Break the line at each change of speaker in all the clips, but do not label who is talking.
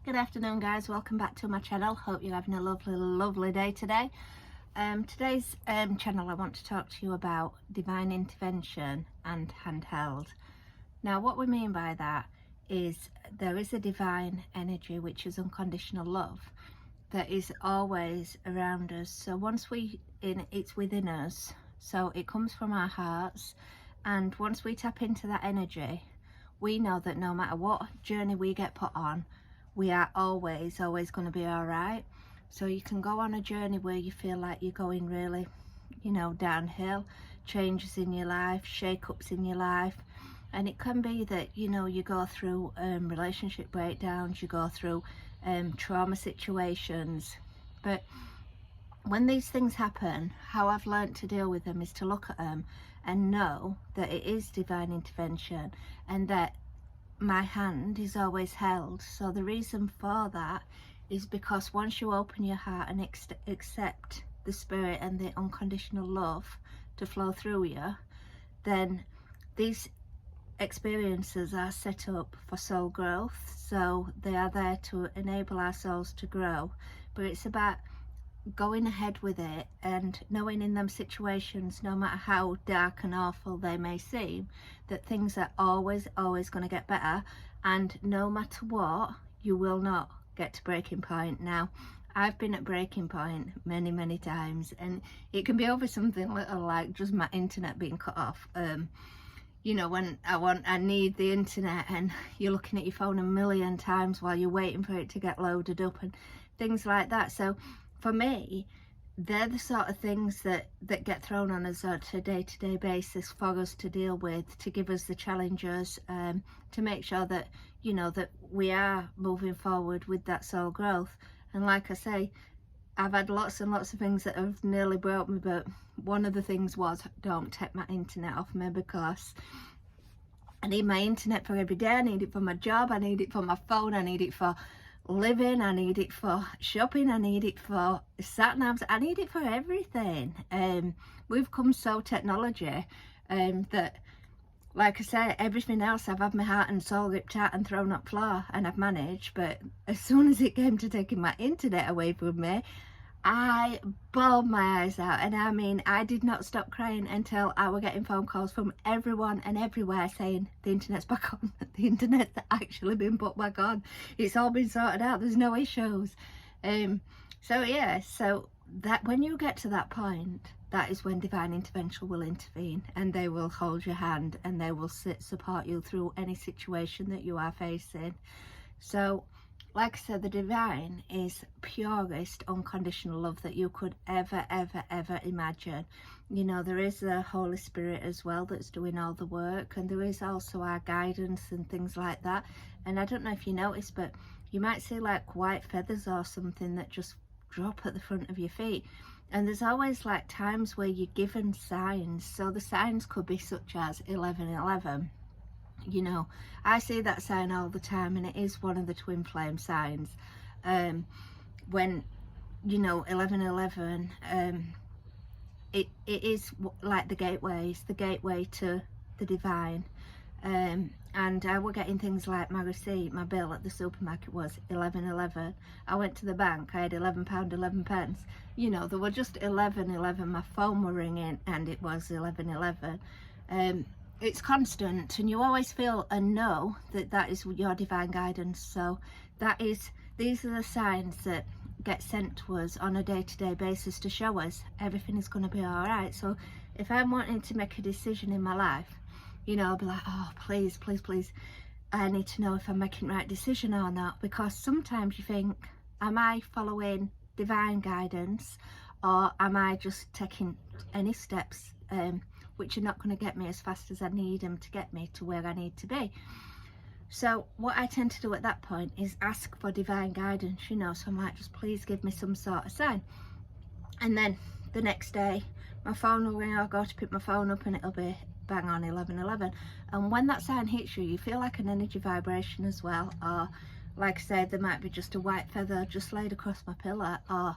Good afternoon, guys. Welcome back to my channel. Hope you're having a lovely day today. Today's channel, I want to talk to you about divine intervention and handheld. Now, what we mean by that is there is a divine energy, which is unconditional love, that is always around us. So once it's within us, so it comes from our hearts, and once we tap into that energy, we know that no matter what journey we get put on, we are always going to be all right. So you can go on a journey where you feel like you're going really, downhill, changes in your life, shake-ups in your life. And it can be that, you go through relationship breakdowns, you go through trauma situations. But when these things happen, how I've learned to deal with them is to look at them and know that it is divine intervention and that my hand is always held. So the reason for that is because once you open your heart and accept the spirit and the unconditional love to flow through you, then these experiences are set up for soul growth. So they are there to enable our souls to grow, but it's about going ahead with it and knowing in them situations, no matter how dark and awful they may seem, that things are always going to get better, and no matter what, you will not get to breaking point. Now, I've been at breaking point many times, and it can be over something little like just my internet being cut off. When I need the internet and you're looking at your phone a million times while you're waiting for it to get loaded up and things like that. So for me, they're the sort of things that get thrown on us on a day-to-day basis for us to deal with, to give us the challenges, to make sure that, that we are moving forward with that soul growth. And like I say, I've had lots and lots of things that have nearly broke me, but one of the things was, don't take my internet off me, because I need my internet for every day. I need it for my job, I need it for my phone, I need it for living, I need it for shopping, I need it for sat navs, I need it for everything. We've come so technology that, like I say, everything else I've had my heart and soul ripped out and thrown up floor, and I've managed. But as soon as it came to taking my internet away from me, I bawled my eyes out. And I mean, I did not stop crying until I were getting phone calls from everyone and everywhere saying the internet's back on. The internet's actually been put back on. It's all been sorted out. There's no issues. So yeah, so that when you get to that point, that is when divine intervention will intervene, and they will hold your hand and they will support you through any situation that you are facing. So like I said, the divine is purest unconditional love that you could ever imagine. There is the Holy Spirit as well that's doing all the work, and there is also our guidance and things like that. And I don't know if you noticed, but you might see like white feathers or something that just drop at the front of your feet. And there's always like times where you're given signs. So the signs could be such as 1111. I see that sign all the time, and it is one of the twin flame signs. When 1111, it is like the gateway. It's the gateway to the divine. And I were getting things like my receipt, my bill at the supermarket was 1111. I went to the bank, I had £11.11. There were just 1111. My phone were ringing and it was 1111. It's constant, and you always feel and know that is your divine guidance. So these are the signs that get sent to us on a day-to-day basis to show us everything is going to be all right. So if I'm wanting to make a decision in my life, I'll be like, oh, please, I need to know if I'm making the right decision or not, because sometimes you think, am I following divine guidance, or am I just taking any steps which are not going to get me as fast as I need them to get me to where I need to be? So what I tend to do at that point is ask for divine guidance, so I'm like, just please give me some sort of sign. And then the next day my phone will ring, I'll go to pick my phone up and it'll be bang on 1111. And when that sign hits you, you feel like an energy vibration as well. Or like I said, there might be just a white feather just laid across my pillow, or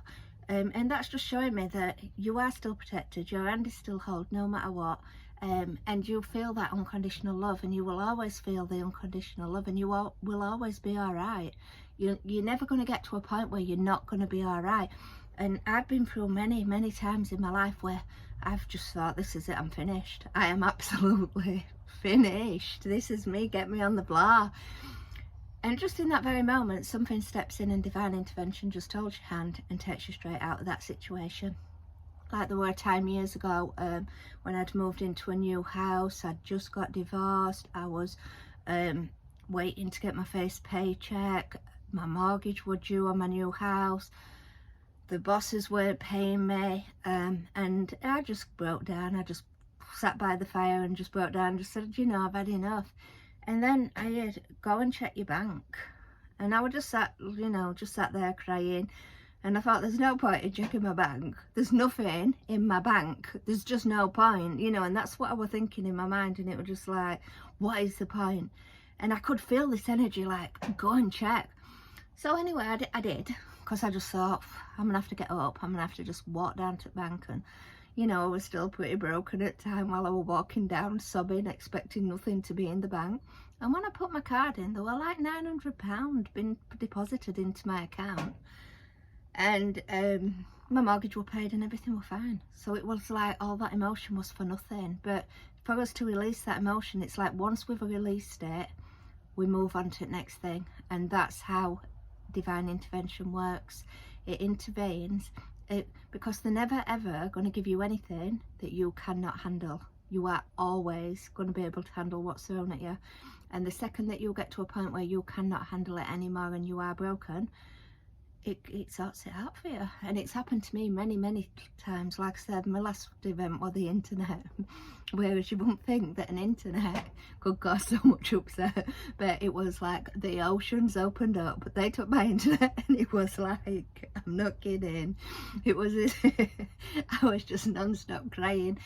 and that's just showing me that you are still protected, your hand is still held no matter what. And you feel that unconditional love, and you will always feel the unconditional love, and you will always be all right. You're never going to get to a point where you're not going to be all right. And I've been through many times in my life where I've just thought, this is it, I'm finished. I am absolutely finished. This is me, get me on the blah. And just in that very moment, something steps in and divine intervention just holds your hand and takes you straight out of that situation. Like there were a time years ago when I'd moved into a new house, I'd just got divorced, I was waiting to get my first paycheck, my mortgage was due on my new house, the bosses weren't paying me, and I just broke down. I just sat by the fire and just broke down and just said, you know, I've had enough. And then I heard, go and check your bank. And I was just sat, you know, just sat there crying. And I thought, there's no point in checking my bank. There's nothing in my bank. There's just no point, you know. And that's what I was thinking in my mind. And it was just like, what is the point? And I could feel this energy like, go and check. So anyway, I did. Because I just thought, I'm going to have to get up. I'm going to have to just walk down to the bank. And, you know, I was still pretty broken at the time while I was walking down, sobbing, expecting nothing to be in the bank. And when I put my card in, there were like £900 been deposited into my account. And my mortgage was paid and everything was fine. So it was like all that emotion was for nothing. But for us to release that emotion, it's like once we've released it, we move on to the next thing. And that's how divine intervention works. It intervenes because they're never ever going to give you anything that you cannot handle. You are always going to be able to handle what's thrown at you. And the second that you get to a point where you cannot handle it anymore and you are broken, it sorts it out for you. And it's happened to me many times. Like I said, my last event was the internet, whereas you wouldn't think that an internet could cause so much upset, but it was like the oceans opened up. They took my internet and it was like, I'm not kidding, it was I was just non-stop crying,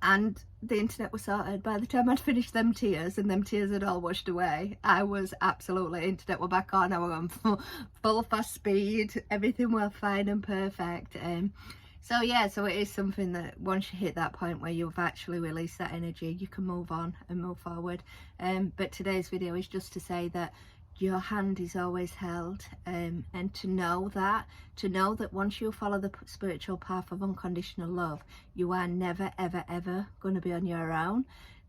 and the internet was sorted. By the time I'd finished them tears and them tears had all washed away, I was absolutely, internet were back on, I was on full fast speed, everything was fine and perfect. So yeah, so it is something that once you hit that point where you've actually released that energy, you can move on and move forward. But today's video is just to say that your hand is always held, and to know that once you follow the spiritual path of unconditional love, you are never ever going to be on your own.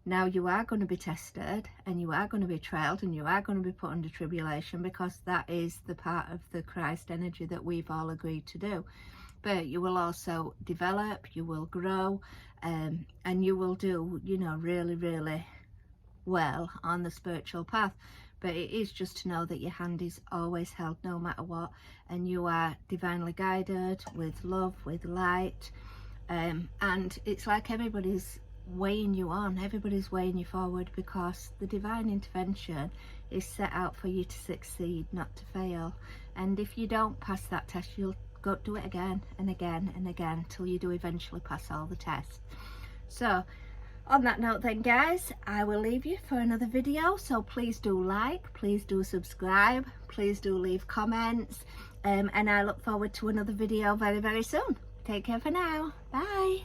Now you are going to be tested and you are going to be trialed and you are going to be put under tribulation, because that is the part of the Christ energy that we've all agreed to do. But you will also develop, you will grow, and you will do, you know, really well on the spiritual path. But it is just to know that your hand is always held no matter what, and you are divinely guided with love, with light, and it's like everybody's weighing you on, everybody's weighing you forward, because the divine intervention is set out for you to succeed, not to fail. And if you don't pass that test, you'll go do it again and again and again till you do eventually pass all the tests. So on that note then, guys, I will leave you for another video. So please do like, please do subscribe, please do leave comments, and I look forward to another video very soon. Take care for now. Bye.